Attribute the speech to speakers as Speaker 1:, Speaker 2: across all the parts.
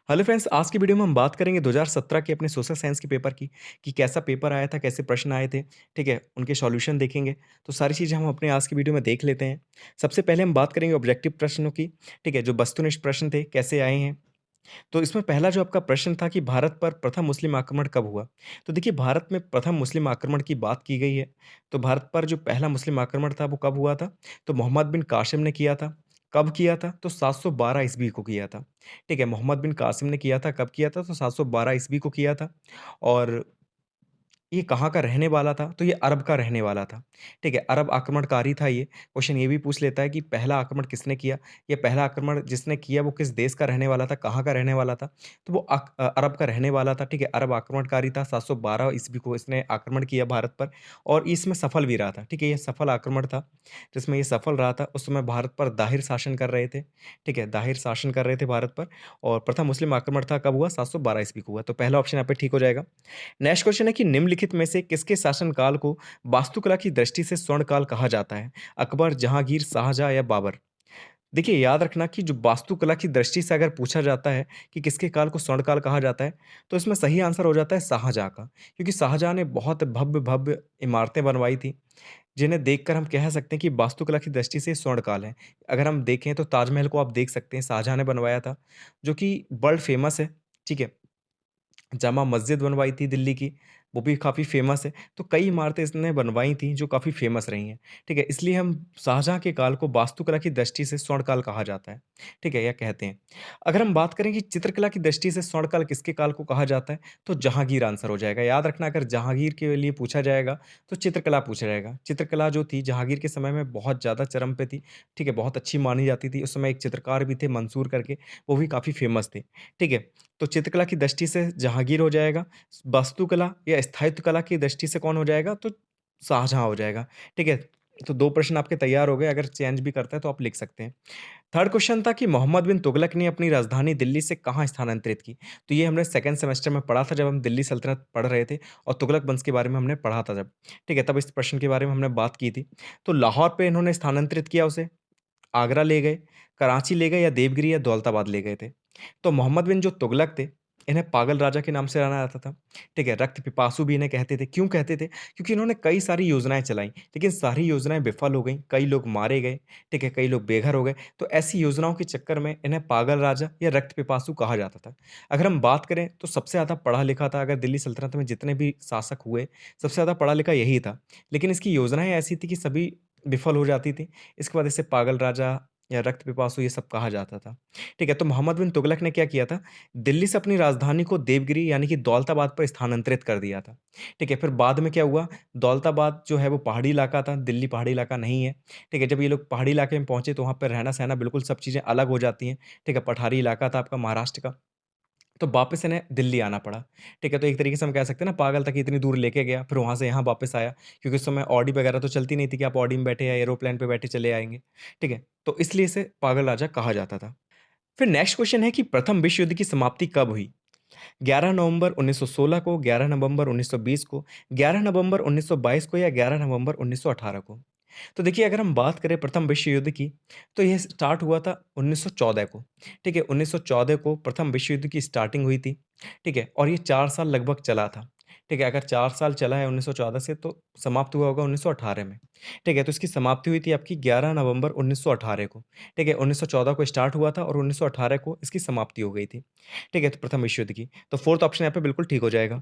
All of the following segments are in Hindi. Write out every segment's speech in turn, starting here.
Speaker 1: हेलो फ्रेंड्स, आज की वीडियो में हम बात करेंगे 2017 के अपने सोशल साइंस के पेपर की कि कैसा पेपर आया था, कैसे प्रश्न आए थे, ठीक है? उनके सॉल्यूशन देखेंगे। तो सारी चीज़ें हम अपने आज की वीडियो में देख लेते हैं। सबसे पहले हम बात करेंगे ऑब्जेक्टिव प्रश्नों की, ठीक है? जो वस्तुनिष्ठ प्रश्न थे, कैसे आए हैं। तो इसमें पहला जो आपका प्रश्न था कि भारत पर प्रथम मुस्लिम आक्रमण कब हुआ? तो देखिए भारत में प्रथम मुस्लिम आक्रमण की बात की गई है। तो भारत पर जो पहला मुस्लिम आक्रमण था वो कब हुआ था? तो मोहम्मद बिन कासिम ने किया था। कब किया था? तो 712 ईस्वी को किया था। ठीक है, मोहम्मद बिन कासिम ने किया था, कब किया था? तो 712 ईस्वी को किया था। और ये कहाँ का रहने वाला था? तो ये अरब का रहने वाला था। ठीक है, अरब आक्रमणकारी था ये। क्वेश्चन ये भी पूछ लेता है कि पहला आक्रमण किसने किया? ये पहला आक्रमण जिसने किया वो किस देश का रहने वाला था? कहाँ का रहने वाला था? तो वो अरब का रहने वाला था, ठीक है? अरब आक्रमणकारी था, 712 ईस्वी को इसने आक्रमण किया भारत पर और इसमें सफल भी रहा था, ठीक है? ये सफल आक्रमण था, जिसमें ये सफल रहा था। उस समय भारत पर दाहिर शासन कर रहे थे, ठीक है? दाहिर शासन कर रहे थे भारत पर और प्रथम मुस्लिम आक्रमण था कब हुआ? 712 ईस्वी को हुआ। तो पहला ऑप्शन यहाँ पे ठीक हो जाएगा। नेक्स्ट क्वेश्चन है कि निम्नलिखित में से किसके शासनकाल को वास्तुकला की दृष्टि से स्वर्णकाल कहा जाता है? अकबर, जहांगीर, शाहजहां या बाबर? देखिए याद रखना कि जो वास्तुकला की दृष्टि से अगर पूछा जाता है कि किसके काल को स्वर्णकाल कहा जाता है, तो इसमें सही आंसर हो जाता है शाहजहां का। क्योंकि शाहजहां ने बहुत भव्य-भव्य इमारतें बनवाई थी, जिन्हें देखकर हम कह सकते हैं कि वास्तुकला की दृष्टि से स्वर्णकाल है। अगर हम देखें तो ताजमहल को आप देख सकते हैं शाहजहां ने बनवाया था, जो कि वर्ल्ड फेमस है, ठीक है? जामा मस्जिद बनवाई थी दिल्ली की, वो भी काफ़ी फ़ेमस है। तो कई इमारतें इसने बनवाई थी जो काफ़ी फ़ेमस रही हैं, ठीक है? इसलिए हम शाहजहाँ के काल को वास्तुकला की दृष्टि से स्वर्णकाल कहा जाता है, ठीक है? या कहते हैं। अगर हम बात करें कि चित्रकला की दृष्टि से स्वर्णकाल किसके काल को कहा जाता है, तो जहाँगीर आंसर हो जाएगा। याद रखना अगर जहाँगीर के लिए पूछा जाएगा, तो चित्रकला पूछा जाएगा। चित्रकला जो थी जहाँगीर के समय में बहुत ज़्यादा चरम पे थी, ठीक है? बहुत अच्छी मानी जाती थी। उस समय एक चित्रकार भी थे मंसूर करके, वो भी काफ़ी फ़ेमस थे, ठीक है? तो चित्रकला की दृष्टि से जहाँगीर हो जाएगा, वास्तुकला या स्थायित्व कला की दृष्टि से कौन हो जाएगा? तो शाहजहाँ हो जाएगा, ठीक है? तो 2 प्रश्न आपके तैयार हो गए, अगर चेंज भी करता है तो आप लिख सकते हैं। थर्ड क्वेश्चन था कि मोहम्मद बिन तुगलक ने अपनी राजधानी दिल्ली से कहाँ स्थानांतरित की? तो ये हमने सेकंड सेमेस्टर में पढ़ा था जब हम दिल्ली सल्तनत पढ़ रहे थे और तुगलक वंश के बारे में हमने पढ़ा था जब, ठीक है? तब इस प्रश्न के बारे में हमने बात की थी। तो लाहौर पे इन्होंने स्थानांतरित किया उसे, आगरा ले गए, कराची ले गए या देवगिरी या दौलताबाद ले गए थे। तो मोहम्मद बिन जो तुगलक थे, इन्हें पागल राजा के नाम से जाना जाता था। ठीक है, रक्त पिपासु भी इन्हें कहते थे। क्यों कहते थे? क्योंकि इन्होंने कई सारी योजनाएँ चलाई, लेकिन सारी योजनाएँ विफल हो गईं, कई लोग मारे गए, ठीक है, कई लोग बेघर हो गए। तो ऐसी योजनाओं के चक्कर में इन्हें पागल राजा या रक्त पिपासु कहा जाता था। अगर हम बात करें तो सबसे ज़्यादा पढ़ा-लिखा था अगर दिल्ली सल्तनत में जितने भी शासक हुए, सबसे ज़्यादा पढ़ा-लिखा यही था। लेकिन इसकी योजनाएँ ऐसी थी कि सभी विफल हो जाती थी। इसके बाद इसे पागल राजा या रक्त पिपासु ये सब कहा जाता था। ठीक है, तो मोहम्मद बिन तुगलक ने क्या किया था, दिल्ली से अपनी राजधानी को देवगिरी यानी कि दौलताबाद पर स्थानांतरित कर दिया था। ठीक है, फिर बाद में क्या हुआ, दौलताबाद जो है वो पहाड़ी इलाका था, दिल्ली पहाड़ी इलाका नहीं है। ठीक है, जब ये लोग पहाड़ी इलाके में पहुँचे तो वहाँ पे रहना-सहना बिल्कुल सब चीज़ें अलग हो जाती हैं। ठीक है, पठारी इलाका था आपका महाराष्ट्र का। तो वापस इन्हें दिल्ली आना पड़ा। ठीक है, तो एक तरीके से हम कह सकते हैं ना पागल था कि इतनी दूर लेके गया, फिर वहाँ से यहाँ वापस आया क्योंकि उस समय ऑडी वगैरह तो चलती नहीं थी कि आप ऑडी में बैठे या एरोप्लेन पे बैठे चले आएँगे। ठीक है, तो इसलिए इसे पागल राजा कहा जाता था। फिर नेक्स्ट क्वेश्चन है कि प्रथम विश्व युद्ध की समाप्ति कब हुई? 11 नवंबर 1916 को, 11 नवंबर 1920 को, 11 नवंबर 1922 को या 11 नवंबर 1918 को? तो देखिए अगर हम बात करें प्रथम विश्व युद्ध की, तो यह स्टार्ट हुआ था 1914 को। ठीक है, 1914 को प्रथम विश्व युद्ध की स्टार्टिंग हुई थी। ठीक है, और ये 4 साल लगभग चला था। ठीक है, अगर 4 साल चला है 1914 से तो समाप्त हुआ होगा 1918 में। ठीक है, तो इसकी समाप्ति हुई थी आपकी 11 नवंबर 1918 को। ठीक है, 1914 को स्टार्ट हुआ था और 1918 को इसकी समाप्ति हो गई थी। ठीक है, तो प्रथम विश्व युद्ध की। तो फोर्थ ऑप्शन यहाँ पे बिल्कुल ठीक हो जाएगा।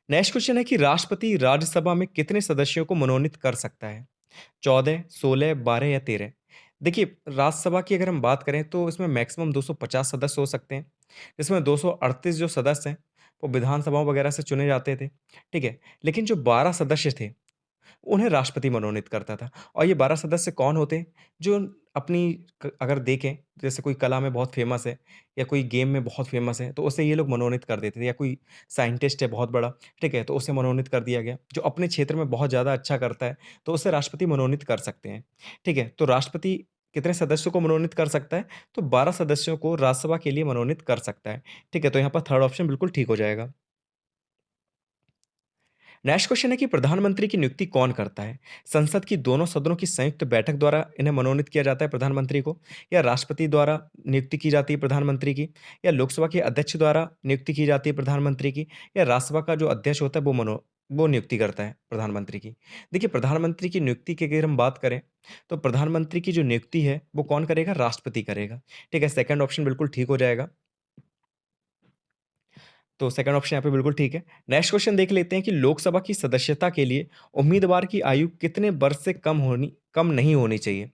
Speaker 1: नेक्स्ट क्वेश्चन है कि राष्ट्रपति राज्यसभा में कितने सदस्यों को मनोनीत कर सकता है? 14, 16, 12 या 13? देखिए, राज्यसभा की अगर हम बात करें तो इसमें मैक्सिमम 250 सदस्य हो सकते हैं। इसमें 238 जो सदस्य हैं, वो विधानसभाओं वगैरह से चुने जाते थे, ठीक है? लेकिन जो 12 सदस्य थे, उन्हें राष्ट्रपति मनोनीत करता था और ये 12 सदस्य कौन होते हैं? जो अपनी अगर देखें, जैसे कोई कला में बहुत फ़ेमस है या कोई गेम में बहुत फ़ेमस है, तो उसे ये लोग मनोनीत कर देते थे या कोई साइंटिस्ट है बहुत बड़ा, ठीक है? तो उसे मनोनीत कर दिया गया। जो अपने क्षेत्र में बहुत ज़्यादा अच्छा करता है, तो उसे राष्ट्रपति मनोनीत कर सकते हैं, ठीक है? तो राष्ट्रपति कितने सदस्यों को मनोनीत कर सकता है? तो 12 सदस्यों को राज्यसभा के लिए मनोनीत कर सकता है, ठीक है? तो यहाँ पर थर्ड ऑप्शन बिल्कुल ठीक हो जाएगा। नेक्स्ट क्वेश्चन है कि प्रधानमंत्री की नियुक्ति कौन करता है? संसद की दोनों सदनों की संयुक्त बैठक द्वारा इन्हें मनोनीत किया जाता है प्रधानमंत्री को, या राष्ट्रपति द्वारा नियुक्ति की जाती है प्रधानमंत्री की, या लोकसभा के अध्यक्ष द्वारा नियुक्ति की जाती है प्रधानमंत्री की, या राज्यसभा का जो अध्यक्ष होता है वो नियुक्ति करता है प्रधानमंत्री की। देखिए, प्रधानमंत्री की नियुक्ति की अगर हम बात करें, तो प्रधानमंत्री की जो नियुक्ति है वो कौन करेगा? राष्ट्रपति करेगा। ठीक है, सेकंड ऑप्शन बिल्कुल ठीक हो जाएगा। तो सेकंड ऑप्शन यहाँ पे बिल्कुल ठीक है। नेक्स्ट क्वेश्चन देख लेते हैं कि लोकसभा की सदस्यता के लिए उम्मीदवार की आयु कितने वर्ष से कम नहीं होनी चाहिए?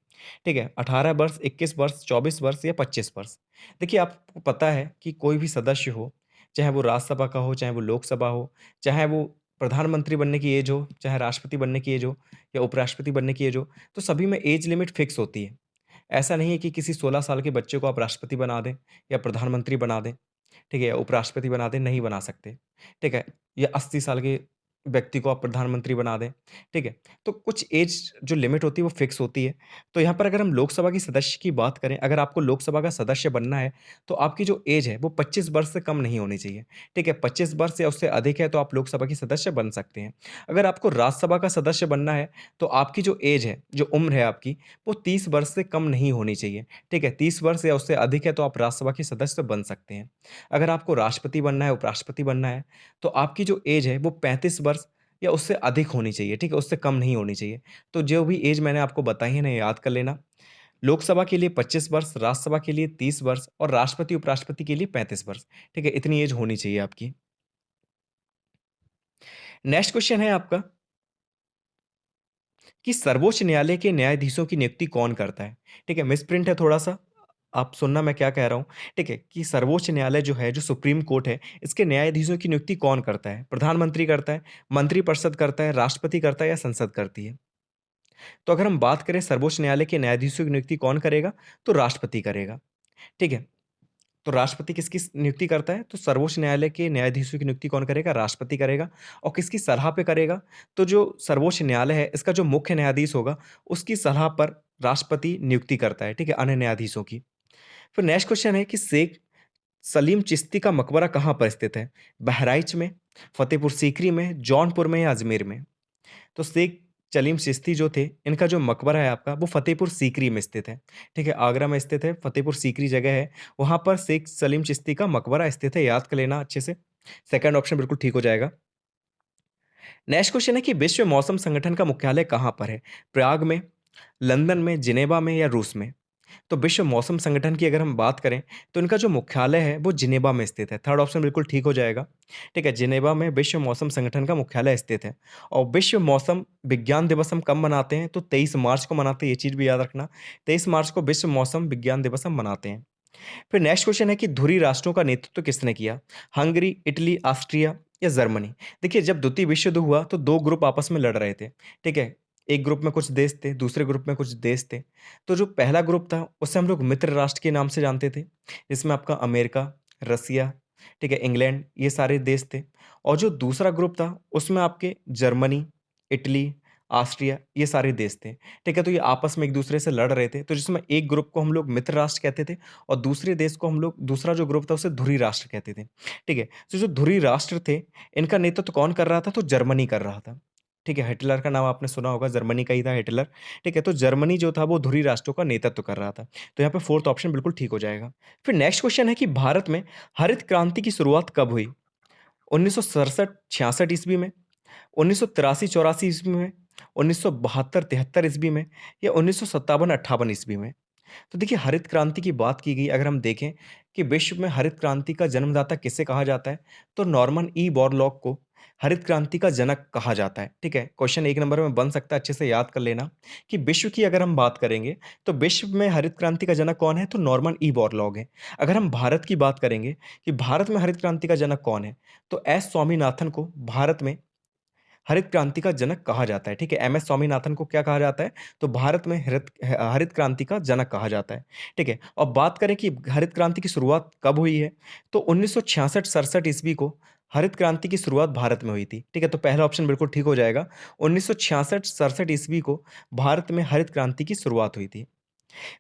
Speaker 1: ठीक है, 18 वर्ष, 21 वर्ष, 24 वर्ष या 25 वर्ष। देखिए, आपको पता है कि कोई भी सदस्य हो, चाहे वो राज्यसभा का हो, चाहे वो लोकसभा हो, चाहे वो प्रधानमंत्री बनने की एज हो, चाहे राष्ट्रपति बनने की एज हो या उपराष्ट्रपति बनने की एज हो, तो सभी में एज लिमिट फिक्स होती है। ऐसा नहीं है कि किसी 16 साल के बच्चे को आप राष्ट्रपति बना दें या प्रधानमंत्री बना दें। ठीक है? उपराष्ट्रपति बना दें, नहीं बना सकते, ठीक है? या 80 साल के व्यक्ति को आप प्रधानमंत्री बना दें, ठीक है? तो कुछ ऐज जो लिमिट होती है वो फिक्स होती है। तो यहाँ पर अगर हम लोकसभा की सदस्य की बात करें, अगर आपको लोकसभा का सदस्य बनना है, तो आपकी जो ऐज है वो 25 वर्ष से कम नहीं होनी चाहिए, ठीक है? 25 वर्ष या उससे अधिक है तो आप लोकसभा की सदस्य बन सकते हैं। अगर आपको राज्यसभा का सदस्य बनना है, तो आपकी जो ऐज है, जो उम्र है आपकी, वो 30 वर्ष से कम नहीं होनी चाहिए, ठीक है? 30 वर्ष या उससे अधिक है तो आप राज्यसभा के सदस्य बन सकते हैं। अगर आपको राष्ट्रपति बनना है, उपराष्ट्रपति बनना है, तो आपकी जो ऐज है वो 35 वर्ष या उससे अधिक होनी चाहिए, ठीक है? उससे कम नहीं होनी चाहिए। तो जो भी ऐज मैंने आपको बताई है ना, याद कर लेना। लोकसभा के लिए 25 वर्ष, राज्यसभा के लिए 30 वर्ष और राष्ट्रपति, उपराष्ट्रपति के लिए 35 वर्ष, ठीक है? इतनी ऐज होनी चाहिए आपकी। नेक्स्ट क्वेश्चन है आपका कि सर्वोच्च न्यायालय के न्यायाधीशों की नियुक्ति कौन करता है? ठीक है, मिसप्रिंट है थोड़ा-सा, आप सुनना मैं क्या कह रहा हूँ, ठीक है? कि सर्वोच्च न्यायालय जो है, जो सुप्रीम कोर्ट है, इसके न्यायाधीशों की नियुक्ति कौन करता है? प्रधानमंत्री करता है, मंत्रिपरिषद करता है, राष्ट्रपति करता है या संसद करती है? तो अगर हम बात करें सर्वोच्च न्यायालय के न्यायाधीशों की नियुक्ति कौन करेगा? तो राष्ट्रपति करेगा, ठीक है? तो राष्ट्रपति किसकी नियुक्ति करता है? तो सर्वोच्च न्यायालय के न्यायाधीशों की नियुक्ति कौन करेगा? राष्ट्रपति करेगा। और किसकी सलाह पे करेगा? तो जो सर्वोच्च न्यायालय है, इसका जो मुख्य न्यायाधीश होगा, उसकी सलाह पर राष्ट्रपति नियुक्ति करता है, ठीक है? अन्य न्यायाधीशों की। फिर नेक्स्ट क्वेश्चन है कि शेख सलीम चिश्ती का मकबरा कहाँ पर स्थित है? बहराइच में, फतेहपुर सीकरी में, जौनपुर में या अजमेर में? तो शेख सलीम चिश्ती जो थे, इनका जो मकबरा है आपका, वो फतेहपुर सीकरी में स्थित है, ठीक है? आगरा में स्थित है, फतेहपुर सीकरी जगह है, वहाँ पर शेख सलीम चिश्ती का मकबरा स्थित है, याद कर लेना अच्छे से। सेकंड ऑप्शन बिल्कुल ठीक हो जाएगा। नेक्स्ट क्वेश्चन है कि विश्व मौसम संगठन का मुख्यालय कहाँ पर है? प्रयाग में, लंदन में, जिनेवा में या रूस में? तो विश्व मौसम संगठन की अगर हम बात करें, तो इनका जो मुख्यालय है वो जिनेवा में स्थित है। थर्ड ऑप्शन बिल्कुल ठीक हो जाएगा। ठीक है, जिनेवा में विश्व मौसम संगठन का मुख्यालय स्थित है। और विश्व मौसम विज्ञान दिवस हम कब मनाते हैं? तो 23 मार्च को मनाते हैं, ये चीज़ भी याद रखना। 23 मार्च को विश्व मौसम विज्ञान दिवस हम मनाते हैं। फिर नेक्स्ट क्वेश्चन है कि धुरी राष्ट्रों का नेतृत्व किसने किया? हंगरी, इटली, ऑस्ट्रिया या जर्मनी? देखिए, जब द्वितीय विश्व युद्ध हुआ तो 2 ग्रुप आपस में लड़ रहे थे, ठीक है? एक ग्रुप में कुछ देश थे, दूसरे ग्रुप में कुछ देश थे। तो जो पहला ग्रुप था, उसे हम लोग मित्र राष्ट्र के नाम से जानते थे, जिसमें आपका अमेरिका, रसिया, ठीक है, इंग्लैंड, ये सारे देश थे। और जो दूसरा ग्रुप था, उसमें आपके जर्मनी, इटली, ऑस्ट्रिया, ये सारे देश थे, ठीक है? तो ये आपस में एक-दूसरे से लड़ रहे थे, तो जिसमें एक ग्रुप को हम लोग मित्र राष्ट्र कहते थे और दूसरे देश को हम लोग, दूसरा जो ग्रुप था उसे धुरी राष्ट्र कहते थे, ठीक है? तो जो धुरी राष्ट्र थे, इनका नेतृत्व कौन कर रहा था? तो जर्मनी कर रहा था, ठीक है? हिटलर का नाम आपने सुना होगा, जर्मनी का ही था हिटलर, ठीक है? तो जर्मनी जो था वो धुरी राष्ट्रों का नेतृत्व कर रहा था। तो यहाँ पे फोर्थ ऑप्शन बिल्कुल ठीक हो जाएगा। फिर नेक्स्ट क्वेश्चन है कि भारत में हरित क्रांति की शुरुआत कब हुई? 1967-66 ईस्वी में, 1983-84 ईस्वी में, 1972-73 ईस्वी में या 1957-58 ईस्वी में? तो देखिए, हरित क्रांति की बात की गई, अगर हम देखें कि विश्व में हरित क्रांति का जन्मदाता किसे कहा जाता है, तो नॉर्मन ई बोरलॉग को हरित क्रांति का जनक कहा जाता है, ठीक है? क्वेश्चन 1 नंबर में बन सकता है, अच्छे से याद कर लेना कि विश्व की अगर हम बात करेंगे, तो विश्व में हरित क्रांति का जनक कौन है? तो नॉर्मन ई बोरलॉग है। अगर हम भारत की बात करेंगे कि भारत में हरित क्रांति का जनक कौन है? तो एस स्वामीनाथन को भारत में हरित क्रांति का जनक कहा जाता है, ठीक है? एम एस स्वामीनाथन को क्या कहा जाता है? तो भारत में हरित क्रांति का जनक कहा जाता है, ठीक है? और बात करें कि हरित क्रांति की शुरुआत कब हुई है? तो 1966-67 ईस्वी को हरित क्रांति की शुरुआत भारत में हुई थी, ठीक है? तो पहला ऑप्शन बिल्कुल ठीक हो जाएगा। 1966-67 ईस्वी को भारत में हरित क्रांति की शुरुआत हुई थी।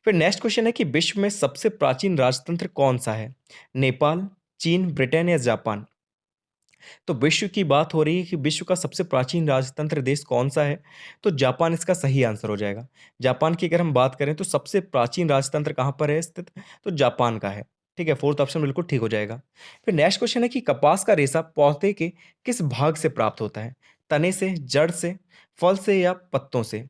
Speaker 1: फिर नेक्स्ट क्वेश्चन है कि विश्व में सबसे प्राचीन राजतंत्र कौन-सा है? नेपाल, चीन, ब्रिटेन या जापान? तो विश्व की बात हो रही है कि विश्व का सबसे प्राचीन राजतंत्र देश कौन-सा है? तो जापान इसका सही आंसर हो जाएगा। जापान की अगर हम बात करें तो सबसे प्राचीन राजतंत्र कहाँ पर है स्थित? तो जापान का है। ठीक है, 4th ऑप्शन बिल्कुल ठीक हो जाएगा। फिर नेक्स्ट क्वेश्चन है कि कपास का रेशा पौधे के किस भाग से प्राप्त होता है? तने से, जड़ से, फल से या पत्तों से?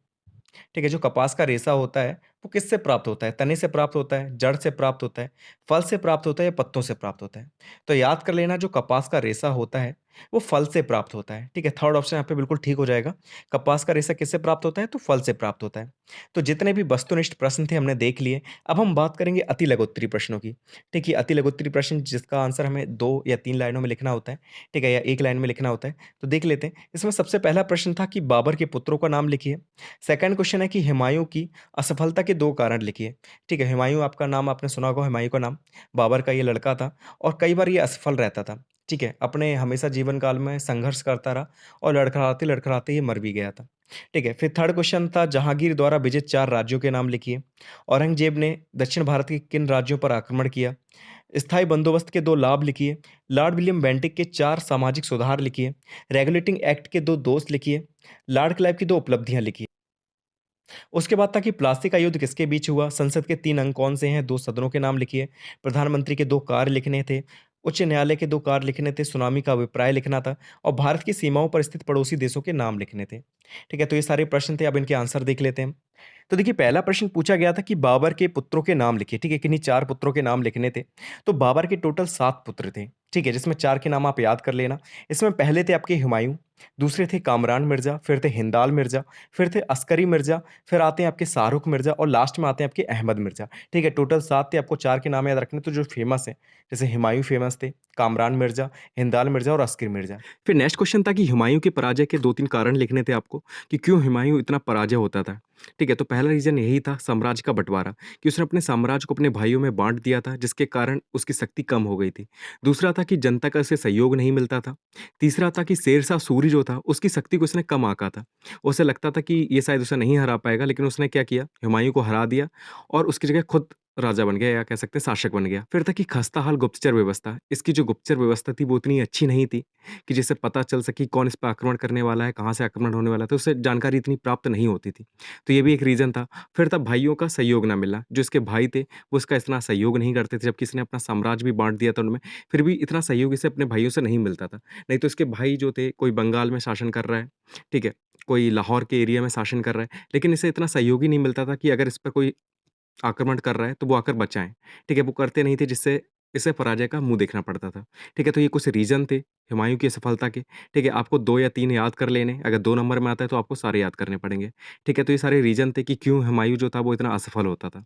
Speaker 1: ठीक है, जो कपास का रेशा होता है, वो किससे प्राप्त होता है? तने से प्राप्त होता है, जड़ से प्राप्त होता है, फल से प्राप्त होता है या पत्तों से प्राप्त होता है? तो याद कर लेना जो कपास का रेशा होता है, वो फल से प्राप्त होता है। ठीक है, थर्ड ऑप्शन यहाँ पे बिल्कुल ठीक हो जाएगा। कपास का रेशा किससे प्राप्त होता है? तो फल से प्राप्त होता है। तो जितने भी वस्तुनिष्ठ प्रश्न थे हमने देख लिए। अब हम बात करेंगे अति लघुत्तरी प्रश्नों की। ठीक है, अति लघुत्तरी प्रश्न जिसका आंसर हमें 2 या 3 लाइनों में लिखना होता है, ठीक है, या 1 लाइन में लिखना होता है। तो देख लेते हैं। इसमें सबसे पहला प्रश्न था कि बाबर के पुत्रों का नाम लिखिए। सेकंड क्वेश्चन है कि हुमायूँ की असफलता के 2 कारण लिखिए। ठीक है, हुमायूँ आपका नाम आपने सुना होगा हुमायूँ का नाम, बाबर का ये लड़का था और कई बार ये असफल रहता था। ठीक है, अपने हमेशा जीवन काल में संघर्ष करता रहा और लड़खड़ाते-लड़खड़ाते ये मर भी गया था। ठीक है, फिर थर्ड क्वेश्चन था जहांगीर द्वारा विजित 4 राज्यों के नाम लिखिए। औरंगजेब ने दक्षिण भारत के किन राज्यों पर आक्रमण किया? स्थायी बंदोबस्त के 2 लाभ लिखिए। लॉर्ड विलियम बेंटिक के 4 सामाजिक सुधार लिखिए। रेगुलेटिंग एक्ट के 2 दोष लिखिए। लॉर्ड क्लाइव की 2 उपलब्धियाँ लिखिए। उसके बाद था कि प्लासी का युद्ध किसके बीच हुआ? संसद के 3 अंग कौन से हैं? 2 सदनों के नाम लिखिए। प्रधानमंत्री के 2 कार्य लिखने थे। उच्च न्यायालय के 2 कार्य लिखने थे। सुनामी का अभिप्राय लिखना था और भारत की सीमाओं पर स्थित पड़ोसी देशों के नाम लिखने थे। ठीक है, तो ये सारे प्रश्न थे, अब इनके आंसर देख लेते हैं। तो देखिए पहला प्रश्न पूछा गया था कि बाबर के पुत्रों के नाम लिखिए, ठीक है, किन्हीं 4 पुत्रों के नाम लिखने थे। तो बाबर के टोटल 7 पुत्र थे, ठीक है, जिसमें 4 के नाम आप याद कर लेना। इसमें पहले थे आपके हुमायूँ, दूसरे थे कामरान मिर्ज़ा, फिर थे हिंदाल मिर्ज़ा, फिर थे अस्करी मिर्ज़ा, फिर आते हैं आपके शाहरुख मिर्ज़ा और लास्ट में आते हैं आपके अहमद मिर्ज़ा, ठीक है। टोटल 7 थे, आपको 4 के नाम याद रखने, तो जो फेमस हैं, जैसे हुमायूँ फेमस थे, कामरान मिर्ज़ा, हिंदाल मिर्ज़ा और अस्करी मिर्ज़ा। फिर नेक्स्ट क्वेश्चन था कि हुमायूँ के पराजय के 2-3 कारण लिखने थे आपको, कि क्यों हुमायूँ इतना पराजय होता था। ठीक है, तो पहला रीज़न यही था साम्राज्य का बँटवारा, कि उसने अपने साम्राज्य को अपने भाइयों में बाँट दिया था, जिसके कारण उसकी शक्ति कम हो गई थी। दूसरा था कि जनता का उसे सहयोग नहीं मिलता था। तीसरा था कि शेरशाह सूरी जो था, उसकी शक्ति को उसने कम आँका था। उसे लगता था कि ये शायद उसे नहीं हरा पाएगा, लेकिन उसने क्या किया, हुमायूँ को हरा दिया और उसकी जगह खुद राजा बन गया या कह सकते हैं शासक बन गया। फिर था कि खस्ताहाल गुप्तचर व्यवस्था, इसकी जो गुप्तचर व्यवस्था थी वो इतनी अच्छी नहीं थी, कि जिससे पता चल सके कौन इस पे आक्रमण करने वाला है, कहाँ से आक्रमण होने वाला है, तो उससे जानकारी इतनी प्राप्त नहीं होती थी। तो ये भी एक रीज़न था। फिर था भाइयों का सहयोग ना मिलना, जो इसके भाई थे, वो इसका इतना सहयोग नहीं करते थे, जबकि इसने अपना साम्राज्य भी बाँट दिया था उनमें, फिर भी इतना सहयोग इसे अपने भाइयों से नहीं मिलता था। नहीं तो इसके भाई जो थे, कोई बंगाल में शासन कर रहा है, ठीक है? कोई लाहौर के एरिया में शासन कर रहा है, लेकिन इसे इतना सहयोग ही नहीं मिलता था कि अगर इस पे कोई आक्रमण कर रहा है, तो वो आकर बचाएँ, ठीक है? वो करते नहीं थे, जिससे इसे पराजय का मुँह देखना पड़ता था, ठीक है? तो ये कुछ रीज़न थे हुमायूँ की सफलता के, ठीक है? आपको 2 या 3 याद कर लेने, अगर 2 नंबर में आता है तो आपको सारे याद करने पड़ेंगे, ठीक है? तो ये सारे रीज़न थे कि क्यों हुमायूँ जो था वो इतना असफल होता था।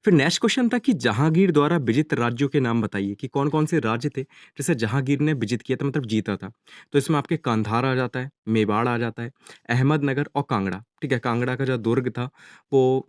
Speaker 1: फिर नेक्स्ट क्वेश्चन था कि जहांगीर द्वारा विजित राज्यों के नाम बताइए, कि कौन-कौन से राज्य थे, जिसे जहांगीर ने विजित किया था, मतलब जीता था। तो इसमें आपके कांधार आ जाता है, मेवाड़ आ जाता है, अहमदनगर और कांगड़ा, ठीक है? कांगड़ा का जो दुर्ग था, वो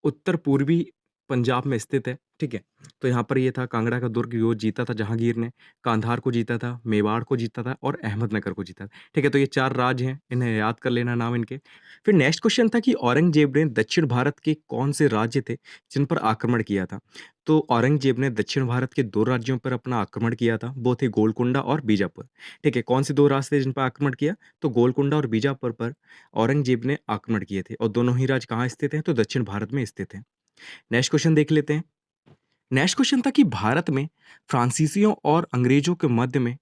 Speaker 1: उत्तर-पूर्वी पंजाब में स्थित है, ठीक है? तो यहाँ पर ये था कांगड़ा का दुर्ग, जो जीता था जहांगीर ने, कांधार को जीता था, मेवाड़ को जीता था और अहमदनगर को जीता था, ठीक है? तो ये 4 राज्य हैं, इन्हें याद कर लेना नाम इनके। फिर नेक्स्ट क्वेश्चन था कि औरंगज़ेब ने दक्षिण भारत के कौन से राज्य थे, जिन पर आक्रमण किया था? तो औरंगज़ेब ने दक्षिण भारत के 2 राज्यों पर अपना आक्रमण किया था, वो थे गोलकुंडा और बीजापुर, ठीक है? कौन से 2 राज्य थे जिन पर आक्रमण किया? तो गोलकुंडा और बीजापुर पर औरंगज़ेब ने आक्रमण किए थे और दोनों ही राज्य कहाँ स्थित हैं? तो दक्षिण भारत में स्थित हैं। नेक्स्ट क्वेश्चन देख लेते हैं। नेक्स्ट क्वेश्चन था कि भारत में फ्रांसीसियों और अंग्रेजों के मध्य में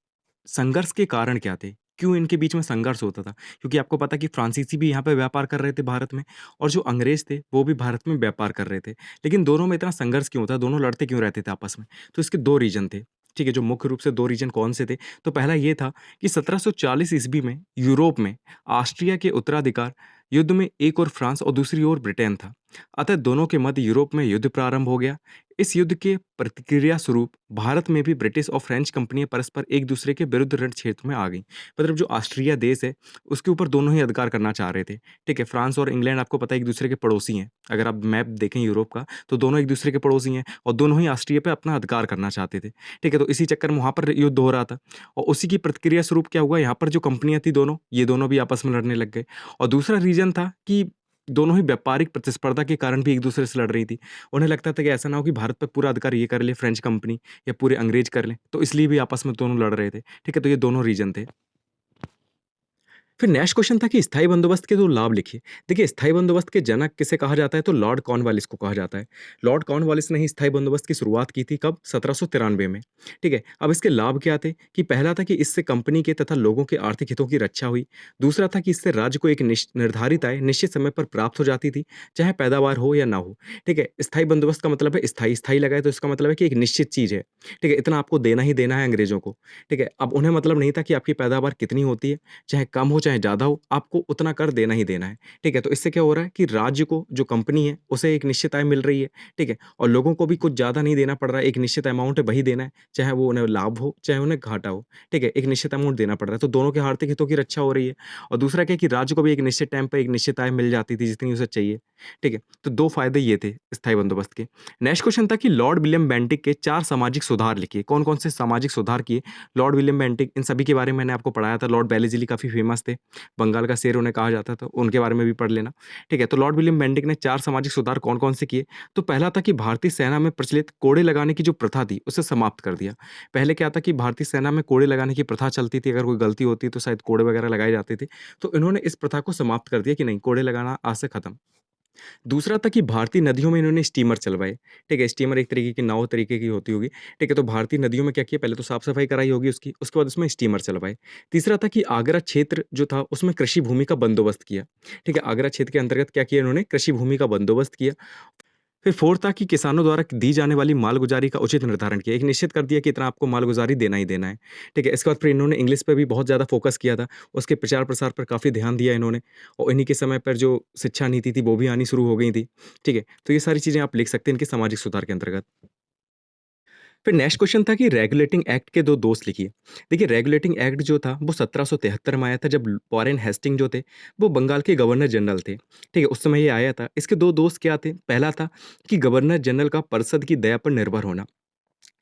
Speaker 1: संघर्ष के कारण क्या थे? क्यों इनके बीच में संघर्ष होता था? क्योंकि आपको पता है कि फ्रांसीसी भी यहाँ पे व्यापार कर रहे थे भारत में और जो अंग्रेज थे, वो भी भारत में व्यापार कर रहे थे। लेकिन दोनों में इतना संघर्ष क्यों होता? दोनों लड़ते क्यों रहते थे आपस में? तो इसके 2 रीज़न थे, ठीक है? जो मुख्य रूप से 2 रीज़न कौन से थे? तो पहला ये था कि 1740 ईस्वी में यूरोप में ऑस्ट्रिया के उत्तराधिकार युद्ध में एक ओर फ्रांस और दूसरी ओर ब्रिटेन था। अतः दोनों के मध्य यूरोप में युद्ध प्रारंभ हो गया। इस युद्ध के प्रतिक्रिया स्वरूप भारत में भी ब्रिटिश और फ्रेंच कंपनियां परस्पर एक दूसरे के विरुद्ध रण क्षेत्र में आ गईं। मतलब जो ऑस्ट्रिया देश है, उसके ऊपर दोनों ही अधिकार करना चाह रहे थे, ठीक है? फ्रांस और इंग्लैंड आपको पता है एक दूसरे के पड़ोसी हैं। अगर आप मैप देखें यूरोप का, तो दोनों एक दूसरे के पड़ोसी हैं और दोनों ही ऑस्ट्रिया पे अपना अधिकार करना चाहते थे, ठीक है? तो इसी चक्कर में वहाँ पर युद्ध हो रहा था और उसी की प्रतिक्रिया स्वरूप क्या हुआ, यहाँ पर जो कंपनियां थी दोनों, ये दोनों भी आपस में लड़ने लग गए। और दूसरा रीज़न था कि दोनों ही व्यापारिक प्रतिस्पर्धा के कारण भी एक-दूसरे से लड़ रही थी। उन्हें लगता था कि ऐसा ना हो कि भारत पे पूरा अधिकार ये कर ले फ्रेंच कंपनी या पूरे अंग्रेज़ कर लें, तो इसलिए भी आपस में दोनों लड़ रहे थे। ठीक है? तो ये दोनों रीज़न थे। फिर नेक्स्ट क्वेश्चन था कि स्थायी बंदोबस्त के 2 लाभ लिखिए। देखिए, स्थायी बंदोबस्त के जनक किसे कहा जाता है, तो लॉर्ड कॉर्नवालिस को कहा जाता है। लॉर्ड कॉर्नवालिस ने ही स्थायी बंदोबस्त की शुरुआत की थी कब? 1793 में। ठीक है? अब इसके लाभ क्या थे कि पहला था कि इससे कंपनी के तथा लोगों के आर्थिक हितों की रक्षा हुई। दूसरा था कि इससे राज्य को एक निर्धारित आय निश्चित समय पर प्राप्त हो जाती थी, चाहे पैदावार हो या ना हो। ठीक है? स्थायी बंदोबस्त का मतलब है स्थायी, स्थायी लगा है तो इसका मतलब है कि एक निश्चित चीज़ है। ठीक है? इतना आपको देना ही देना है अंग्रेज़ों को। ठीक है? अब उन्हें मतलब नहीं था कि आपकी पैदावार कितनी होती है, चाहे कम हो चाहे ज़्यादा हो, आपको उतना कर देना ही देना है, ठीक है? तो इससे क्या हो रहा है कि राज्य को जो कंपनी है, उसे एक निश्चित आय मिल रही है, ठीक है? और लोगों को भी कुछ ज़्यादा नहीं देना पड़ रहा है, एक निश्चित अमाउंट है वही देना है, चाहे वो उन्हें लाभ हो, चाहे उन्हें घाटा हो, ठीक है? एक निश्चित अमाउंट देना पड़ रहा है, तो दोनों के आर्थिक हितों की रक्षा हो रही है। और दूसरा क्या है कि राज्य को भी एक निश्चित टाइम पे एक निश्चित आय मिल जाती थी, जितनी उसे चाहिए, ठीक है? तो 2 फ़ायदे ये थे स्थायी बंदोबस्त के। नेक्स्ट क्वेश्चन था कि लॉर्ड विलियम बेंटिक के 4 सामाजिक सुधार लिखिए, कौन-कौन से सामाजिक सुधार किए लॉर्ड विलियम बेंटिक, इन सभी के बारे में मैंने आपको पढ़ाया था। लॉर्ड बेलीज़िली काफ़ी फ़ेमस थे, बंगाल का शेर उन्हें कहा जाता था, उनके बारे में भी पढ़ लेना। ठीक है, तो लॉर्ड विलियम बेंटिक ने 4 सामाजिक सुधार कौन-कौन से किए? तो पहला था कि भारतीय सेना में प्रचलित कोड़े लगाने की जो प्रथा थी, उसे समाप्त कर दिया। पहले क्या था कि भारतीय सेना में कोड़े लगाने की प्रथा चलती थी, अगर कोई गलती होती तो शायद कोड़े वगैरह लगाए जाते थे। तो इन्होंने इस प्रथा को समाप्त कर दिया कि नहीं, कोड़े लगाना आज से खत्म। दूसरा था कि भारतीय नदियों में इन्होंने स्टीमर चलवाए, ठीक है? स्टीमर एक तरीके की नाव तरीके की होती होगी, ठीक है? तो भारतीय नदियों में क्या किया, पहले तो साफ-सफाई कराई होगी उसकी, उसके बाद उसमें स्टीमर चलवाए। तीसरा था कि आगरा क्षेत्र जो था, उसमें कृषि भूमि का बंदोबस्त किया, ठीक है? आगरा क्षेत्र के अंतर्गत क्या किया इन्होंने, कृषि भूमि का बंदोबस्त किया। फिर फोर्थ था कि किसानों द्वारा दी जाने वाली मालगुजारी का उचित निर्धारण किया। एक निश्चित कर दिया कि इतना आपको मालगुजारी देना ही देना है। ठीक है? इसके बाद फिर इन्होंने इंग्लिश पे भी बहुत ज़्यादा फ़ोकस किया था। उसके प्रचार-प्रसार पर काफ़ी ध्यान दिया इन्होंने और इन्हीं के समय पर जो शिक्षा नीति थी वो भी आनी शुरू हो गई थी। ठीक है? तो ये सारी चीज़ें आप लिख सकते हैं इनके सामाजिक सुधार के अंतर्गत। फिर नेक्स्ट क्वेश्चन था कि रेगुलेटिंग एक्ट के 2 दोस्त लिखिए। देखिए रेगुलेटिंग एक्ट जो था वो 1773 में आया था जब वॉरेन हेस्टिंग जो थे वो बंगाल के गवर्नर जनरल थे। ठीक है? उस समय ये आया था। इसके 2 दोस्त क्या थे? पहला था कि गवर्नर जनरल का परिषद की दया पर निर्भर होना।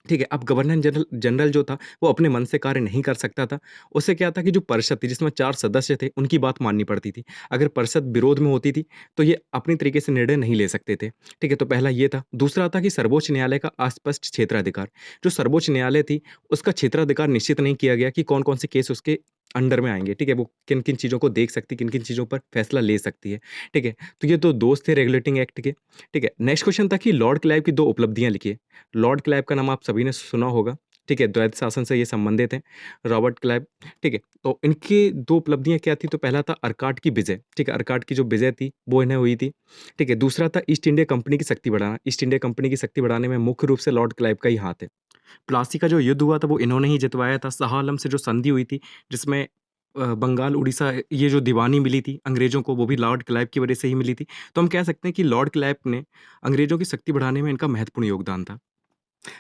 Speaker 1: ठीक है, अब गवर्नर जनरल जनरल जो था, वो अपने मन से कार्य नहीं कर सकता था। उससे क्या था कि जो परिषद थी, जिसमें 4 सदस्य थे, उनकी बात माननी पड़ती थी। अगर परिषद विरोध में होती थी, तो ये अपनी तरीके से निर्णय नहीं ले सकते थे। ठीक है, तो पहला ये था। दूसरा था कि सर्वोच्च न्यायालय का अस्पष्ट क्षेत्राधिकार। जो सर्वोच्च न्यायालय थी, उसका क्षेत्राधिकार निश्चित नहीं किया गया कि कौन-कौन से केस उसके अंडर में आएँगे। ठीक है, वो किन-किन चीज़ों को देख सकती है, किन-किन चीज़ों पर फैसला ले सकती है। ठीक है, तो ये 2 दोस्त थे रेगुलेटिंग एक्ट के। ठीक है, नेक्स्ट क्वेश्चन था कि लॉर्ड क्लाइव की 2 उपलब्धियाँ लिखिए। लॉर्ड क्लाइव का नाम आप सभी ने सुना होगा, ठीक है? द्वैध शासन से ये संबंधित हैं, रॉबर्ट क्लाइव, ठीक है? तो इनकी 2 उपलब्धियाँ क्या थी? तो पहला था अर्काट की विजय, ठीक है? अर्काट की जो विजय थी, वो इन्हें हुई थी, ठीक है? दूसरा था ईस्ट इंडिया कंपनी की शक्ति बढ़ाना। ईस्ट इंडिया कंपनी की शक्ति बढ़ाने में मुख्य रूप से लॉर्ड क्लाइव का ही हाथ है। प्लासी का जो युद्ध हुआ था, वो इन्होंने ही जितवाया था। शाह आलम से जो संधि हुई थी, जिसमें बंगाल, उड़ीसा ये जो दीवानी मिली थी अंग्रेज़ों को, वो भी लॉर्ड क्लाइव की वजह से ही मिली थी। तो हम कह सकते हैं कि लॉर्ड क्लाइव ने अंग्रेज़ों की शक्ति बढ़ाने में इनका महत्वपूर्ण योगदान था।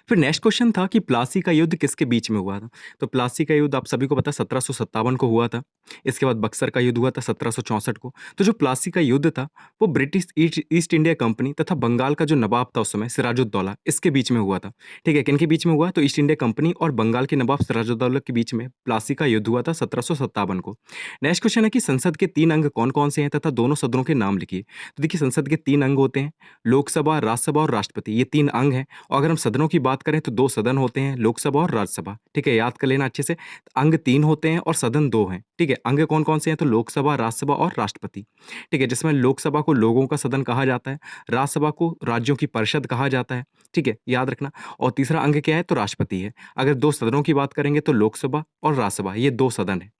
Speaker 1: फिर नेक्स्ट क्वेश्चन था कि प्लासी का युद्ध किसके बीच में हुआ था? तो प्लासी का युद्ध आप सभी को पता है 1757 को हुआ था। इसके बाद बक्सर का युद्ध हुआ था 1764 को। तो जो प्लासी का युद्ध था, वो British east east India company तथा बंगाल का जो नवाब था उस समय सिराजुद्दौला, इसके बीच में हुआ था। ठीक है, किनके बीच में हुआ? तो ईस्ट इंडिया कंपनी और बंगाल के नवाब सिराजुद्दौला के बीच में प्लासी का युद्ध हुआ था 1757 को। नेक्स्ट क्वेश्चन है कि संसद के 3 अंग कौन-कौन से हैं तथा दोनों सदनों के नाम लिखिए। तो देखिए संसद के 3 अंग होते हैं, लोकसभा, राज्यसभा और राष्ट्रपति, ये 3 अंग हैं। और अगर हम सदनों की बात करें तो 2 सदन होते हैं, लोकसभा और राज्यसभा, ठीक है? याद कर लेना अच्छे से। अंग 3 होते हैं और सदन 2 हैं, ठीक है? अंग कौन-कौन से हैं? तो लोकसभा, राज्यसभा और राष्ट्रपति, ठीक है? जिसमें लोकसभा को लोगों का सदन कहा जाता है, राज्यसभा को राज्यों की परिषद कहा जाता है, ठीक है? याद रखना। और तीसरा अंग क्या है? तो राष्ट्रपति है। अगर 2 सदनों की बात करेंगे तो लोकसभा और राज्यसभा, ये 2 सदन हैं।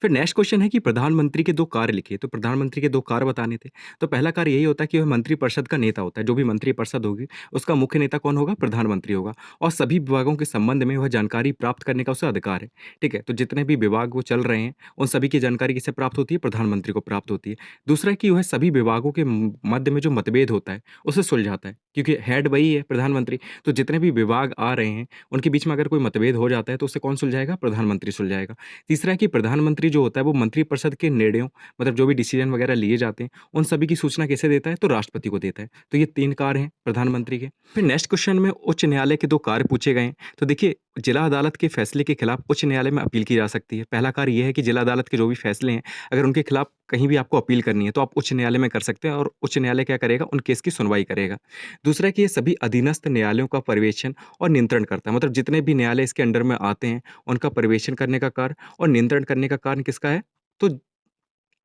Speaker 1: फिर नेक्स्ट क्वेश्चन है कि प्रधानमंत्री के 2 कार्य लिखिए। तो प्रधानमंत्री के 2 कार्य बताने थे। तो पहला कार्य यही होता है कि वह मंत्रिपरिषद का नेता होता है। जो भी मंत्रिपरिषद होगी, उसका मुख्य नेता कौन होगा? प्रधानमंत्री होगा और सभी विभागों के संबंध में वह जानकारी प्राप्त करने का उसे अधिकार है। ठीक है? तो जितने भी विभाग वो चल रहे हैं, उन सभी की जानकारी किसे प्राप्त होती है? प्रधानमंत्री को प्राप्त होती है। दूसरा है कि वह सभी विभागों के मध्य में जो मतभेद होता है, उसे सुलझाता है क्योंकि हेड वही है प्रधानमंत्री। तो जितने भी विभाग आ रहे हैं, उनके बीच में अगर कोई मतभेद हो जाता है, तो उसे कौन सुलझाएगा? प्रधानमंत्री सुलझाएगा। तीसरा है कि प्रधानमंत्री जो होता है वो मंत्रिपरिषद के निर्णयों मतलब जो भी डिसीजन वगैरह लिए जाते हैं, उन सभी की सूचना किसे देता है? तो राष्ट्रपति को देता है। तो ये 3 कार्य हैं प्रधानमंत्री के। फिर नेक्स्ट क्वेश्चन में उच्च न्यायालय के 2 कार्य पूछे गए हैं। तो देखिए जिला अदालत के फैसले के खिलाफ उच्च न्यायालय में अपील की जा सकती है। पहला कार्य ये है कि जिला अदालत के जो भी फैसले हैं, अगर उनके खिलाफ कहीं भी आपको अपील करनी है, तो आप उच्च न्यायालय में कर सकते हैं और उच्च न्यायालय क्या करेगा, उन केस की सुनवाई करेगा। दूसरा है कि ये सभी अधीनस्थ न्यायालयों का पर्यवेक्षण और नियंत्रण करता है। मतलब जितने भी न्यायालय इसके अंडर में आते हैं, उनका पर्यवेक्षण करने का कार्य और नियंत्रण करने का कार्य किसका है? तो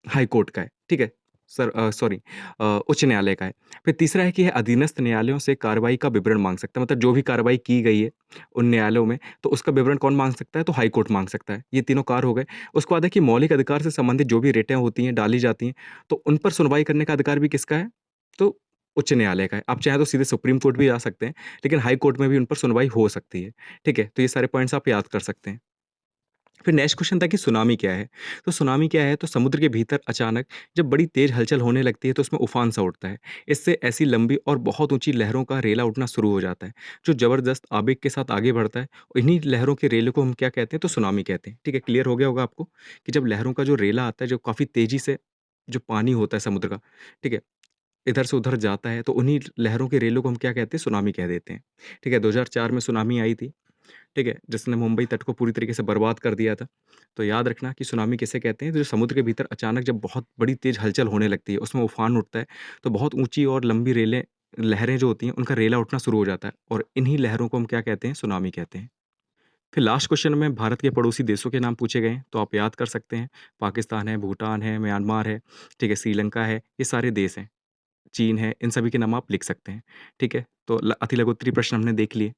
Speaker 1: हाई कोर्ट का है, ठीक है? सॉरी उच्च न्यायालय का है। फिर तीसरा है कि यह अधीनस्थ न्यायालयों से कार्रवाई का विवरण माँग सकता है, मतलब जो भी कार्रवाई की गई है उन न्यायालयों में, तो उसका विवरण कौन माँग सकता है? तो हाई कोर्ट माँग सकता है। ये तीनों कार्य हो गए। उसके बाद है कि मौलिक अधिकार से संबंधित जो भी रिटें होती हैं, डाली जाती हैं, तो उन पर सुनवाई करने का अधिकार भी किसका है? तो उच्च न्यायालय का है। आप चाहें तो सीधे सुप्रीम कोर्ट भी जा सकते हैं, लेकिन हाई कोर्ट में भी उन पर सुनवाई हो सकती है, ठीक है? तो ये सारे पॉइंट्स आप याद कर सकते हैं। फिर नेक्स्ट क्वेश्चन था कि सुनामी क्या है? तो सुनामी क्या है? तो समुद्र के भीतर अचानक जब बड़ी तेज़ हलचल होने लगती है तो उसमें उफान सा उठता है। इससे ऐसी लंबी और बहुत ऊँची लहरों का रेला उठना शुरू हो जाता है, जो ज़बरदस्त आवेग के साथ आगे बढ़ता है। इन्हीं लहरों के रेले को हम क्या कहते हैं? तो सुनामी कहते हैं। ठीक है, क्लियर हो गया होगा आपको कि जब लहरों का जो रेला आता है, जो काफ़ी तेज़ी से जो पानी होता है समुद्र का, ठीक है, इधर से उधर जाता है, तो उन्हीं लहरों के रेलों को हम क्या कहते हैं? सुनामी कह देते हैं। ठीक है, 2004 में सुनामी आई थी। ठीक है? जिसने मुंबई तट को पूरी तरीके से बर्बाद कर दिया था। तो याद रखना कि सुनामी किसे कहते हैं? जो समुद्र के भीतर अचानक जब बहुत बड़ी तेज़ हलचल होने लगती है, उसमें उफ़ान उठता है, तो बहुत ऊँची और लंबी लहरें जो होती हैं, उनका रेला उठना शुरू हो जाता है और इन्हीं लहरों को हम क्या कहते हैं? सुनामी कहते हैं। फिर लास्ट क्वेश्चन में भारत के पड़ोसी देशों के नाम पूछे गए हैं, तो आप याद कर सकते हैं। पाकिस्तान है, भूटान है, म्यांमार है, ठीक है, श्रीलंका है, ये सारे देश हैं। चीन है, इन सभी के नाम आप लिख सकते हैं। ठीक है? तो अति लघु उत्तरीय प्रश्न हमने देख लिए।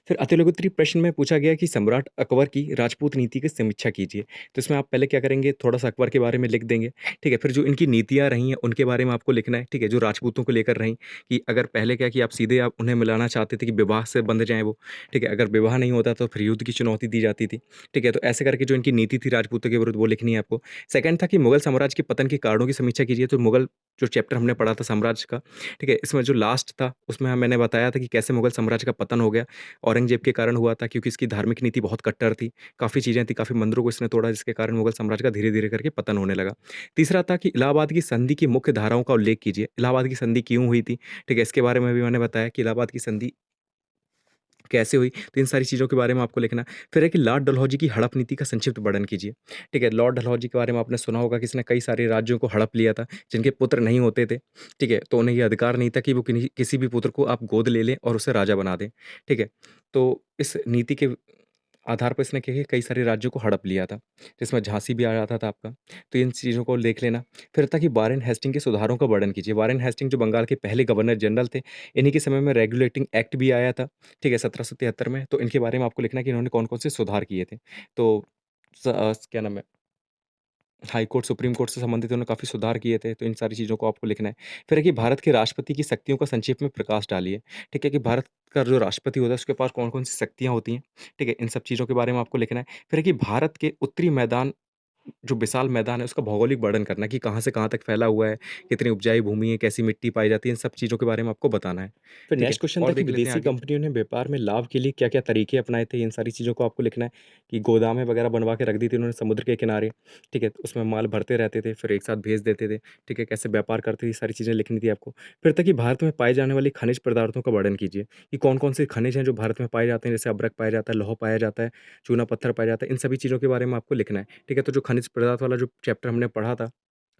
Speaker 1: फिर अतिलघुत्तरीय प्रश्न में पूछा गया कि सम्राट अकबर की राजपूत नीति की समीक्षा कीजिए। तो इसमें आप पहले क्या करेंगे, थोड़ा-सा अकबर के बारे में लिख देंगे, ठीक है? फिर जो इनकी नीतियाँ रही हैं, उनके बारे में आपको लिखना है, ठीक है? जो राजपूतों को लेकर रहीं कि अगर पहले क्या कि आप सीधे आप उन्हें मिलाना चाहते थे कि विवाह से बंध जाएँ वो, ठीक है? अगर विवाह नहीं होता तो फिर युद्ध की चुनौती दी जाती थी, ठीक है? तो ऐसे करके जो इनकी नीति थी राजपूतों के विरुद्ध वो लिखनी है आपको। सेकंड था कि मुगल साम्राज्य के पतन के कारणों की समीक्षा कीजिए, तो मुगल जो चैप्टर हमने पढ़ा था साम्राज्य का, ठीक है? इसमें जो लास्ट था, उसमें मैंने बताया था कि कैसे मुगल साम्राज्य का पतन हो गया। औरंगज़ेब के कारण हुआ था क्योंकि इसकी धार्मिक नीति बहुत कट्टर थी। काफ़ी चीज़ें थी, काफ़ी मंदिरों को इसने तोड़ा जिसके कारण मुगल साम्राज्य का धीरे-धीरे करके पतन होने लगा। तीसरा था कि इलाहाबाद की संधि की मुख्य धाराओं का उल्लेख कीजिए। इलाहाबाद की संधि क्यों हुई थी? ठीक है, इसके बारे में भी मैंने बताया कि इलाहाबाद की संधि कैसे हुई? तो इन सारी चीज़ों के बारे में आपको लिखना है। फिर है कि लॉर्ड डलहौजी की हड़प नीति का संक्षिप्त वर्णन कीजिए। ठीक है, लॉर्ड डलहौजी के बारे में आपने सुना होगा कि इसने कई सारे राज्यों को हड़प लिया था, जिनके पुत्र नहीं होते थे। ठीक है, तो उन्हें ये अधिकार नहीं था कि वो किसी भी पुत्र को आप गोद ले लें और उसे राजा बना दें। ठीक है, तो इस नीति के आधार पर इसने क्या किया, कई सारे राज्यों को हड़प लिया था, जिसमें झांसी भी आ जाता था आपका। तो इन चीज़ों को देख लेना। फिर था कि वारेन हेस्टिंग के सुधारों का वर्णन कीजिए। वारेन हेस्टिंग जो बंगाल के पहले गवर्नर जनरल थे, इन्हीं के समय में रेगुलेटिंग एक्ट भी आया था, ठीक है, 1773 में। तो इनके बारे में आपको लिखना है कि इन्होंने कौन-कौन से सुधार किए थे। तो क्या नाम है, हाई कोर्ट, सुप्रीम कोर्ट से संबंधित उन्होंने काफ़ी सुधार किए थे, तो इन सारी चीज़ों को आपको लिखना है। फिर है कि भारत के राष्ट्रपति की शक्तियों का संक्षेप में प्रकाश डालिए। ठीक है, कि भारत का जो राष्ट्रपति होता है, उसके पास कौन-कौन सी शक्तियाँ होती हैं, ठीक है? इन सब चीज़ों के बारे में आपको लिखना है। फिर है कि भारत के उत्तरी मैदान जो विशाल मैदान है, उसका भौगोलिक वर्णन करना है कि कहाँ से कहाँ तक फैला हुआ है, कितनी उपजाऊ भूमि है, कैसी मिट्टी पाई जाती है, इन सब चीज़ों के बारे में आपको बताना है। फिर
Speaker 2: ठीक है,
Speaker 1: नेक्स्ट क्वेश्चन था
Speaker 2: और
Speaker 1: कि
Speaker 2: देख लेते हैं
Speaker 1: विदेशी
Speaker 2: आगे।
Speaker 1: कंपनियों ने व्यापार में लाभ के लिए क्या-क्या तरीके अपनाए थे, इन सारी चीज़ों को आपको लिखना है कि गोदामें वगैरह बनवा के रख दी थी उन्होंने समुद्र के किनारे, ठीक है? तो उसमें माल भरते रहते थे, फिर एक साथ भेज देते थे, ठीक है? कैसे व्यापार करते थे, ये सारी चीज़ें लिखनी थी आपको। फिर था कि भारत में पाए जाने वाले खनिज पदार्थों का वर्णन कीजिए कि कौन-कौन से खनिज हैं जो भारत में पाए जाते हैं, जैसे अभ्रक पाया जाता है, लौह पाया जाता है, चूना पत्थर पाया जाता है, इन सभी चीज़ों के बारे में आपको लिखना है, ठीक है? तो जो खनिज पदार्थ वाला जो चैप्टर हमने पढ़ा था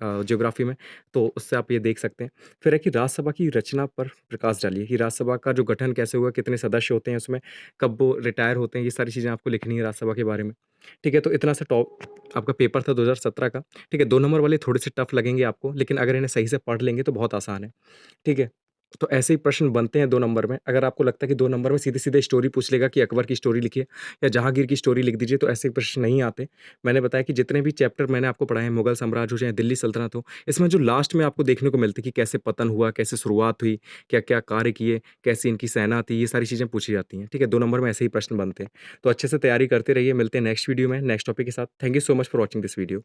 Speaker 1: ज्योग्राफी में, तो उससे आप ये देख सकते हैं। फिर है कि राज्यसभा की रचना पर प्रकाश डालिए कि राज्यसभा का जो गठन कैसे हुआ, कितने सदस्य होते हैं उसमें, कब वो रिटायर होते हैं, ये सारी चीज़ें आपको लिखनी है राज्यसभा के बारे में। ठीक है, तो इतना सा टॉप आपका पेपर था 2017 का। ठीक है, 2 नंबर वाले थोड़े से टफ लगेंगे आपको, लेकिन अगर इन्हें सही से पढ़ लेंगे तो बहुत आसान है। ठीक है? तो ऐसे ही प्रश्न बनते हैं 2 नंबर में। अगर आपको लगता है कि 2 नंबर में सीधे-सीधे स्टोरी पूछ लेगा कि अकबर की स्टोरी लिखिए या जहांगीर की स्टोरी लिख दीजिए, तो ऐसे प्रश्न नहीं आते। मैंने बताया कि जितने भी चैप्टर मैंने आपको पढ़ाए हैं, मुगल साम्राज्य हो चाहे दिल्ली सल्तनत हो, इसमें जो लास्ट में आपको देखने को मिलती है कि कैसे पतन हुआ, कैसे शुरुआत हुई, क्या-क्या कार्य किए, कैसी इनकी सेना थी, ये सारी चीज़ें पूछी जाती हैं। ठीक है? 2 नंबर में ऐसे ही प्रश्न बनते हैं। तो अच्छे से तैयारी करते रहिए, मिलते हैं नेक्स्ट वीडियो में, नेक्स्ट टॉपिक के साथ। Thank you so much for watching this video.